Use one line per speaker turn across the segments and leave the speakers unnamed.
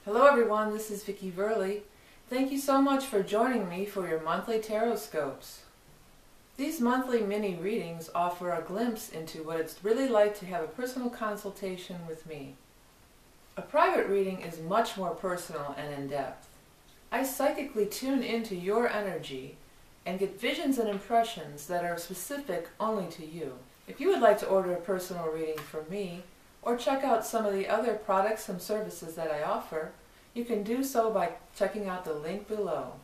Hello everyone, this is Vicki Verley. Thank you so much for joining me for your monthly tarot scopes. These monthly mini readings offer a glimpse into what it's really like to have a personal consultation with me. A private reading is much more personal and in-depth. I psychically tune into your energy and get visions and impressions that are specific only to you. If you would like to order a personal reading from me, or check out some of the other products and services that I offer, you can do so by checking out the link below.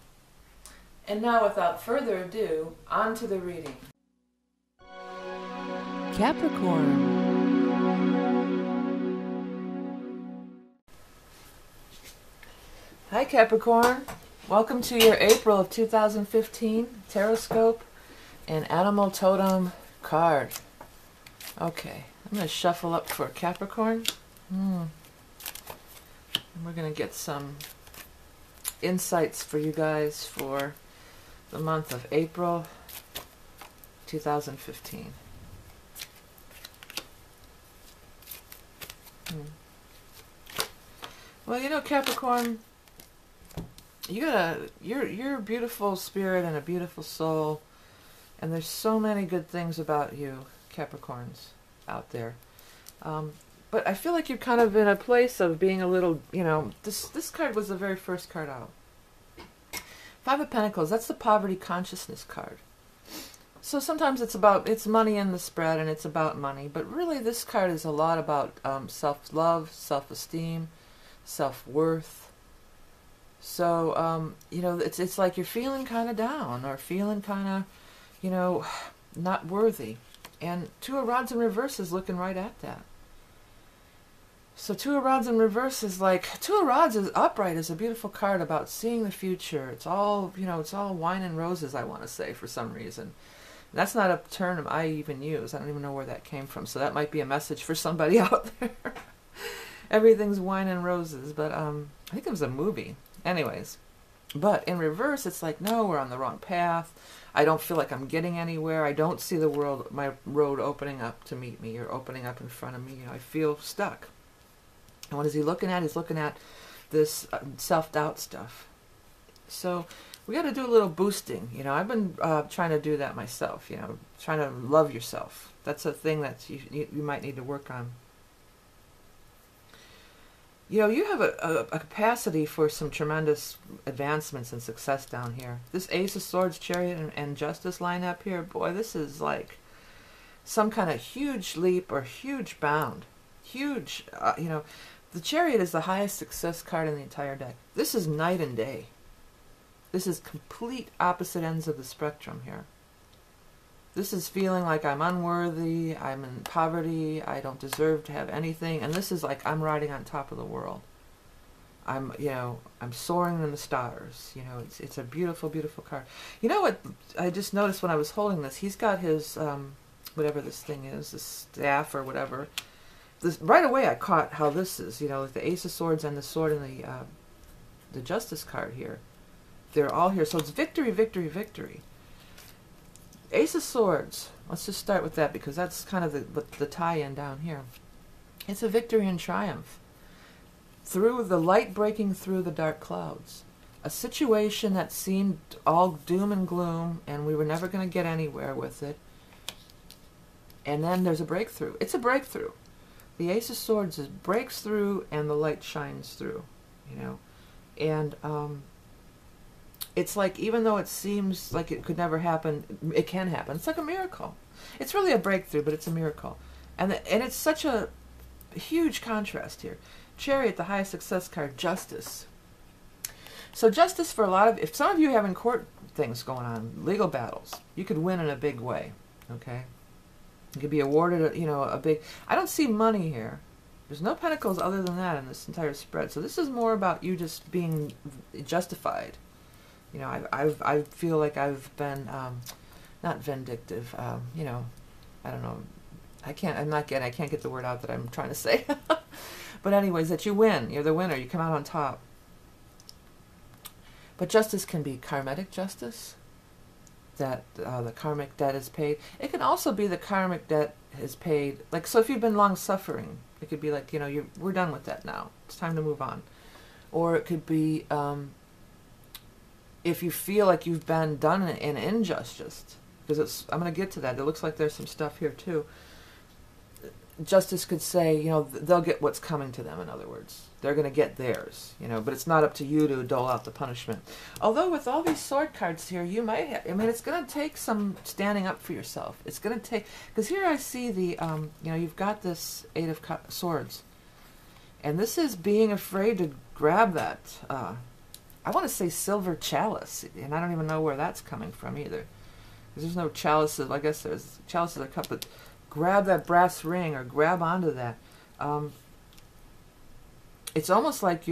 And now, without further ado, on to the reading. Capricorn. Hi Capricorn. Welcome to your April of 2015 Tarot Scope and Animal Totem card. Okay. I'm going to shuffle up for Capricorn. And we're going to get some insights for you guys for the month of April 2015. Well, you know, Capricorn, you're a beautiful spirit and a beautiful soul, and there's so many good things about you, Capricorns, out there. But I feel like you're kind of in a place of being a little, you know, this card was the very first card out. Five of Pentacles, that's the poverty consciousness card. So sometimes it's money in the spread and it's about money, but really this card is a lot about self-love, self-esteem, self-worth. So, you know, it's like you're feeling kind of down or feeling kind of, you know, not worthy. And Two of Rods in reverse is looking right at that. So Two of Rods in reverse is like, Two of Rods is upright is a beautiful card about seeing the future. It's all, you know, it's all wine and roses, I want to say, for some reason. And that's not a term I even use. I don't even know where that came from. So that might be a message for somebody out there. Everything's wine and roses. But I think it was a movie. Anyways. But in reverse, it's like, no, we're on the wrong path. I don't feel like I'm getting anywhere. I don't see the world, my road opening up to meet me or opening up in front of me. You know, I feel stuck. And what is he looking at? He's looking at this self-doubt stuff. So we got to do a little boosting. You know, I've been trying to do that myself. You know, trying to love yourself. That's a thing that you might need to work on. You know, you have a capacity for some tremendous advancements and success down here. This Ace of Swords, Chariot, and Justice line up here, boy, this is like some kind of huge leap or huge bound. Huge, you know, the Chariot is the highest success card in the entire deck. This is night and day. This is complete opposite ends of the spectrum here. This is feeling like I'm unworthy, I'm in poverty, I don't deserve to have anything, and this is like I'm riding on top of the world. I'm, you know, I'm soaring in the stars. You know, it's a beautiful, beautiful card. You know what I just noticed when I was holding this? He's got his, whatever this thing is, this staff or whatever. This, right away I caught how this is, you know, like the Ace of Swords and the sword and the Justice card here. They're all here. So it's victory, victory, victory. Ace of Swords, let's just start with that because that's kind of the tie-in down here. It's a victory and triumph. Through the light breaking through the dark clouds. A situation that seemed all doom and gloom and we were never going to get anywhere with it. And then there's a breakthrough. It's a breakthrough. The Ace of Swords breaks through and the light shines through, you know. And it's like, even though it seems like it could never happen, it can happen. It's like a miracle. It's really a breakthrough, but it's a miracle. And it's such a huge contrast here. Chariot, the highest success card, Justice. So Justice for a lot of, if some of you are having court things going on, legal battles, you could win in a big way, okay? You could be awarded, you know, a big, I don't see money here. There's no pentacles other than that in this entire spread. So this is more about you just being justified. You know, I feel like I've been, not vindictive, you know, I don't know. I can't get the word out that I'm trying to say. But anyways, that you win. You're the winner. You come out on top. But justice can be karmic justice, that the karmic debt is paid. It can also be the karmic debt is paid. Like, so if you've been long suffering, it could be like, you know, we're done with that now. It's time to move on. or it could be if you feel like you've been done an injustice, because I'm going to get to that. It looks like there's some stuff here too. Justice could say, you know, they'll get what's coming to them, in other words. They're going to get theirs, you know, but it's not up to you to dole out the punishment. Although with all these sword cards here, you might have, I mean, it's going to take some standing up for yourself. It's going to take, because here I see the, you know, you've got this Eight of Swords. And this is being afraid to grab that, I want to say silver chalice, and I don't even know where that's coming from either. Because there's no chalices, I guess there's chalices or cup, but grab that brass ring or grab onto that. It's almost like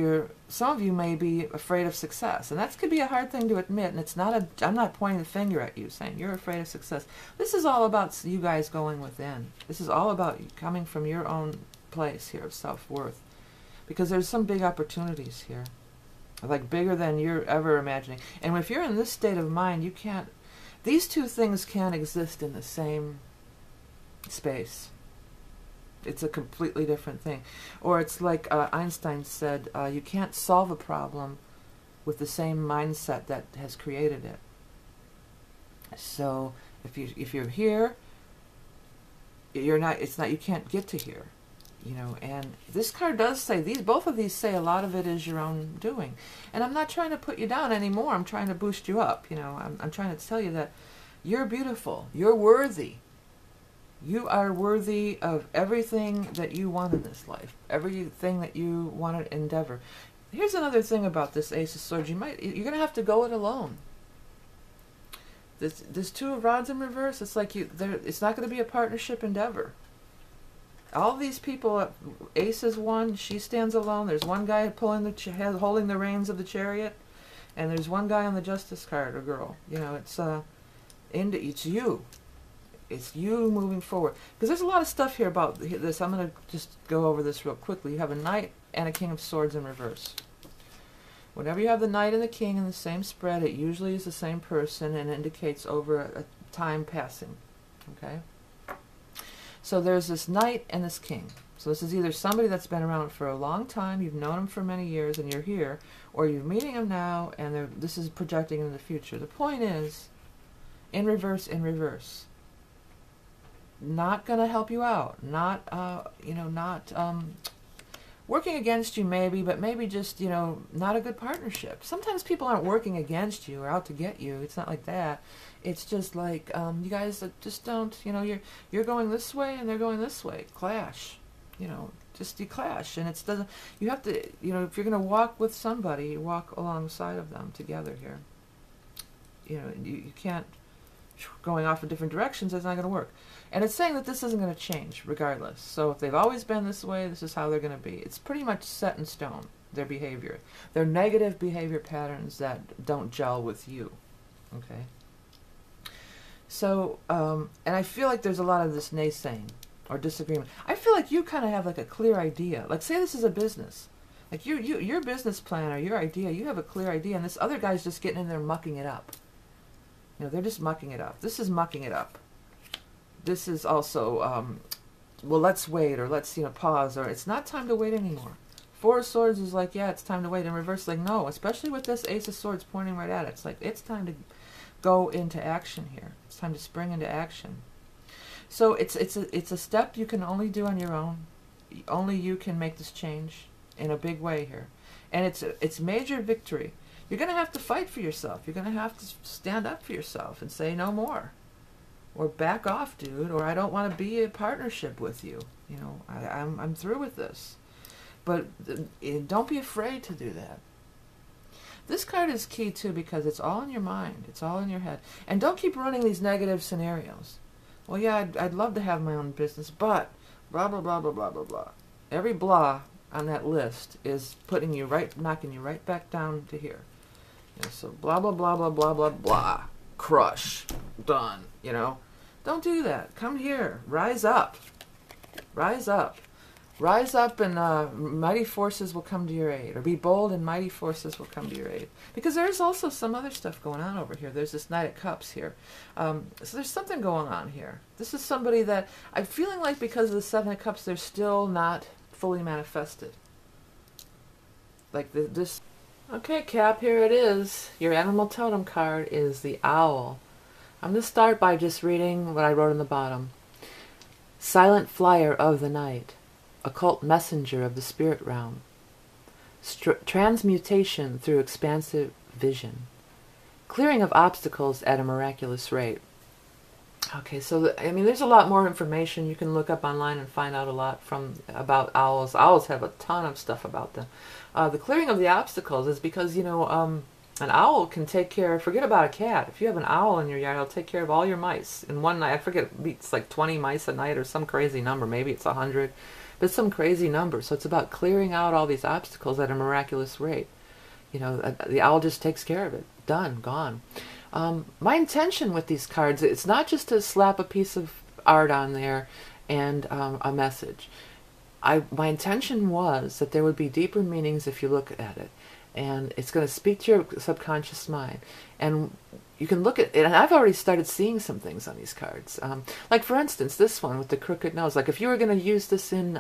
some of you may be afraid of success, and that could be a hard thing to admit, and it's not I'm not pointing the finger at you saying you're afraid of success. This is all about you guys going within. This is all about you coming from your own place here of self-worth, because there's some big opportunities here, like bigger than you're ever imagining. And if you're in this state of mind, you can't, these two things can't exist in the same space. It's a completely different thing. Or it's like Einstein said, you can't solve a problem with the same mindset that has created it. So if you're here, you're not, it's not, you can't get to here, you know. And this card does say, both of these say a lot of it is your own doing. And I'm not trying to put you down anymore. I'm trying to boost you up, you know. I'm trying to tell you that you're beautiful, you're worthy. You are worthy of everything that you want in this life, everything that you want to endeavor. Here's another thing about this Ace of Swords. You're going to have to go it alone. This Two of Rods in reverse, it's like it's not going to be a partnership endeavor. All these people, Ace is one, she stands alone. There's one guy holding the reins of the chariot, and there's one guy on the Justice card, or girl. You know, it's you. It's you moving forward. Because there's a lot of stuff here about this. I'm going to just go over this real quickly. You have a Knight and a King of Swords in reverse. Whenever you have the Knight and the King in the same spread, it usually is the same person and indicates over a time passing. Okay? So there's this Knight and this King. So this is either somebody that's been around for a long time, you've known him for many years, and you're here, or you're meeting him now, and this is projecting into the future. The point is, in reverse, in reverse. Not going to help you out, not working against you maybe, but maybe just, you know, not a good partnership. Sometimes people aren't working against you or out to get you. It's not like that. It's just like you guys just don't, you know, you're going this way and they're going this way. Clash, you know, just you clash, and it doesn't. You have to, you know, if you're going to walk with somebody, you walk alongside of them together here. You know, you can't going off in different directions. It's not going to work. And it's saying that this isn't going to change regardless. So if they've always been this way, this is how they're going to be. It's pretty much set in stone, their behavior. Their negative behavior patterns that don't gel with you. Okay? So, and I feel like there's a lot of this naysaying or disagreement. I feel like you kind of have like a clear idea. Like say this is a business. Like your business plan or your idea, you have a clear idea, and this other guy's just getting in there mucking it up. You know, they're just mucking it up. This is mucking it up. This is also, well, let's wait, or let's, you know, pause, or it's not time to wait anymore. Four of Swords is like, yeah, it's time to wait. In reverse, like, no, especially with this Ace of Swords pointing right at it. It's like, it's time to go into action here. It's time to spring into action. So it's a step you can only do on your own. Only you can make this change in a big way here. And it's major victory. You're going to have to fight for yourself. You're going to have to stand up for yourself and say no more. Or back off, dude, or I don't want to be a partnership with you. You know, I'm through with this. But don't be afraid to do that. This card is key, too, because it's all in your mind. It's all in your head. And don't keep running these negative scenarios. Well, yeah, I'd love to have my own business, but blah, blah, blah, blah, blah, blah, blah. Every blah on that list is putting you right, knocking you right back down to here. You know, so blah, blah, blah, blah, blah, blah, blah. Crush. Done. You know, don't do that. Come here. Rise up. Rise up. Rise up, and mighty forces will come to your aid. Or be bold, and mighty forces will come to your aid. Because there's also some other stuff going on over here. There's this Knight of Cups here. So there's something going on here. This is somebody that I'm feeling like because of the Seven of Cups, they're still not fully manifested. like this. Okay, Cap, here it is. Your animal totem card is the owl. I'm going to start by just reading what I wrote on the bottom. Silent flyer of the night, occult messenger of the spirit realm, transmutation through expansive vision, clearing of obstacles at a miraculous rate. Okay, so I mean, there's a lot more information you can look up online and find out a lot about owls. Owls have a ton of stuff about them. The clearing of the obstacles is because, you know, an owl can take care, forget about a cat. If you have an owl in your yard, it'll take care of all your mice in one night. I forget, it's like 20 mice a night or some crazy number. Maybe it's 100, but it's some crazy number. So it's about clearing out all these obstacles at a miraculous rate. You know, the owl just takes care of it. Done, gone. My intention with these cards, it's not just to slap a piece of art on there and a message. My intention was that there would be deeper meanings if you look at it. And it's going to speak to your subconscious mind. And you can look at it, and I've already started seeing some things on these cards. Like, for instance, this one with the crooked nose. Like, if you were going to use this in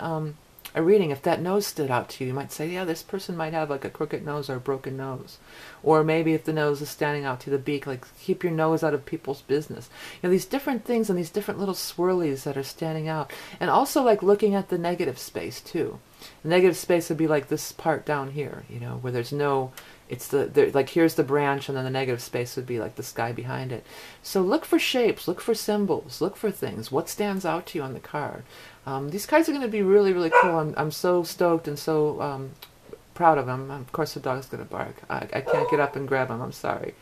a reading, if that nose stood out to you, you might say, yeah, this person might have like a crooked nose or a broken nose. Or maybe if the nose is standing out to the beak, like, keep your nose out of people's business. You know, these different things and these different little swirlies that are standing out. And also, like, looking at the negative space too. The negative space would be like this part down here, you know, where there's no, it's like, here's the branch, and then the negative space would be like the sky behind it. So look for shapes, look for symbols, look for things. What stands out to you on the card? These cards are going to be really, really cool. I'm so stoked and so proud of them. Of course, the dog's going to bark. I can't get up and grab him. I'm sorry.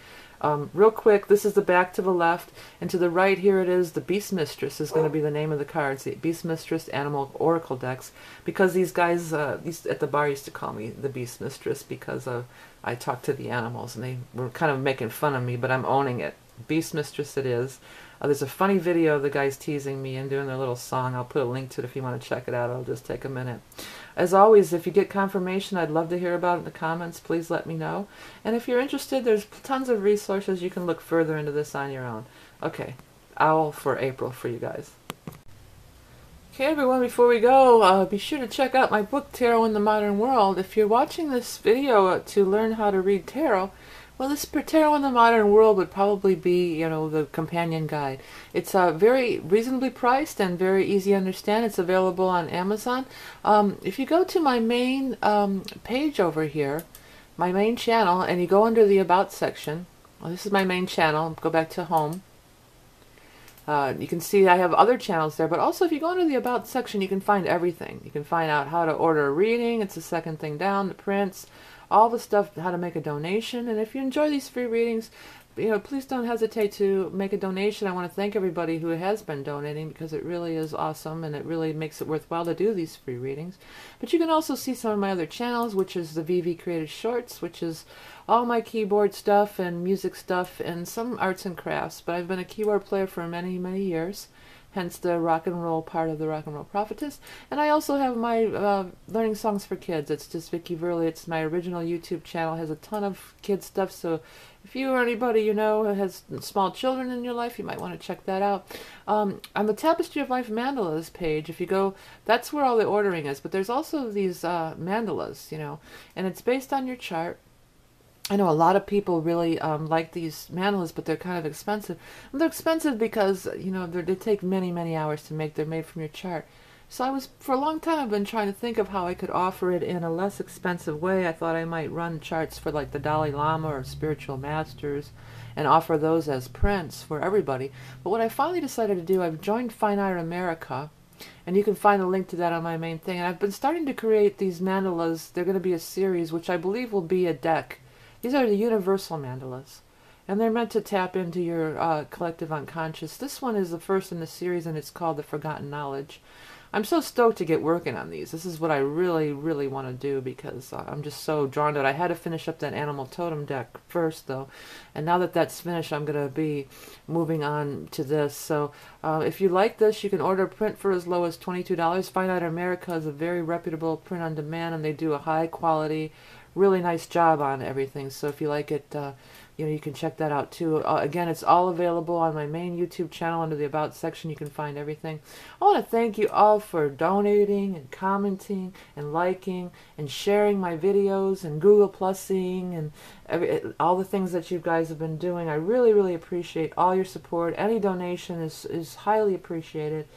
Real quick, this is the back to the left, and to the right here it is. The Beast Mistress is going to be the name of the cards. The Beast Mistress Animal Oracle decks, because these guys these at the bar used to call me the Beast Mistress because I talked to the animals, and they were kind of making fun of me, but I'm owning it. Beast Mistress it is. There's a funny video of the guys teasing me and doing their little song. I'll put a link to it if you want to check it out. It'll just take a minute. As always, if you get confirmation, I'd love to hear about it in the comments. Please let me know. And if you're interested, there's tons of resources. You can look further into this on your own. Okay, owl for April for you guys. Okay, everyone, before we go, be sure to check out my book, Tarot in the Modern World. If you're watching this video to learn how to read tarot, well, this Tarot in the Modern World would probably be, you know, the companion guide. It's very reasonably priced and very easy to understand. It's available on Amazon. If you go to my main page over here, my main channel, and you go under the About section, well, this is my main channel. Go back to Home. You can see I have other channels there, but also if you go under the About section, you can find everything. You can find out how to order a reading. It's the second thing down, the prints, all the stuff, how to make a donation. And if you enjoy these free readings, you know, please don't hesitate to make a donation. I want to thank everybody who has been donating, because it really is awesome and it really makes it worthwhile to do these free readings. But you can also see some of my other channels, which is the VV Creative Shorts, which is all my keyboard stuff and music stuff and some arts and crafts. But I've been a keyboard player for many, many years. Hence the rock and roll part of the Rock and Roll Prophetess. And I also have my Learning Songs for Kids. It's just Vicky Verley. It's my original YouTube channel. It has a ton of kids stuff. So if you or anybody you know has small children in your life, you might want to check that out. On the Tapestry of Life Mandalas page, if you go, that's where all the ordering is. But there's also these mandalas, you know, and it's based on your chart. I know a lot of people really like these mandalas, but they're kind of expensive. And they're expensive because, you know, they take many, many hours to make. They're made from your chart. So for a long time, I've been trying to think of how I could offer it in a less expensive way. I thought I might run charts for like the Dalai Lama or spiritual masters and offer those as prints for everybody. But what I finally decided to do, I've joined Fine Art America, and you can find a link to that on my main thing. And I've been starting to create these mandalas. They're going to be a series, which I believe will be a deck. These are the universal mandalas, and they're meant to tap into your collective unconscious. This one is the first in the series, and it's called The Forgotten Knowledge. I'm so stoked to get working on these. This is what I really, really want to do, because I'm just so drawn to it. I had to finish up that Animal Totem deck first, though, and now that that's finished, I'm going to be moving on to this. So if you like this, you can order a print for as low as $22. Fine Art America is a very reputable print on demand, and they do a high-quality, really nice job on everything. So if you like it, you know, you can check that out too. Again, it's all available on my main YouTube channel under the About section. You can find everything. I want to thank you all for donating and commenting and liking and sharing my videos and Google Plusing and all the things that you guys have been doing. I really, really appreciate all your support. Any donation is highly appreciated.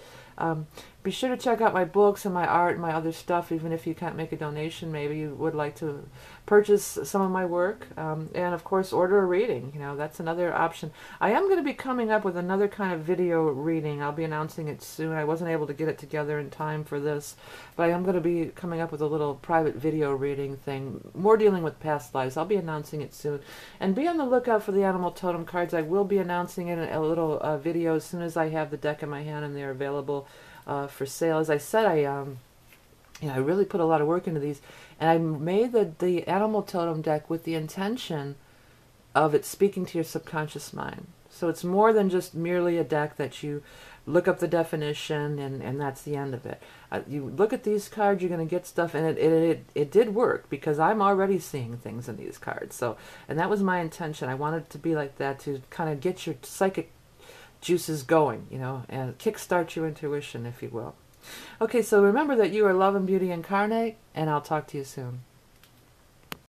Be sure to check out my books and my art and my other stuff, even if you can't make a donation. Maybe you would like to purchase some of my work, and of course order a reading. You know, that's another option. I am going to be coming up with another kind of video reading. I'll be announcing it soon. I wasn't able to get it together in time for this, but I am going to be coming up with a little private video reading thing, more dealing with past lives. I'll be announcing it soon. And be on the lookout for the Animal Totem cards. I will be announcing it in a little video as soon as I have the deck in my hand and they're available for sale. As I said, you know, I really put a lot of work into these, and I made the Animal Totem deck with the intention of it speaking to your subconscious mind. So it's more than just merely a deck that you look up the definition and that's the end of it. You look at these cards, you're going to get stuff, and it did work because I'm already seeing things in these cards. So, and that was my intention. I wanted it to be like that, to kind of get your psychic juices going, you know, and kickstart your intuition, if you will. Okay, so remember that you are love and beauty incarnate, and I'll talk to you soon.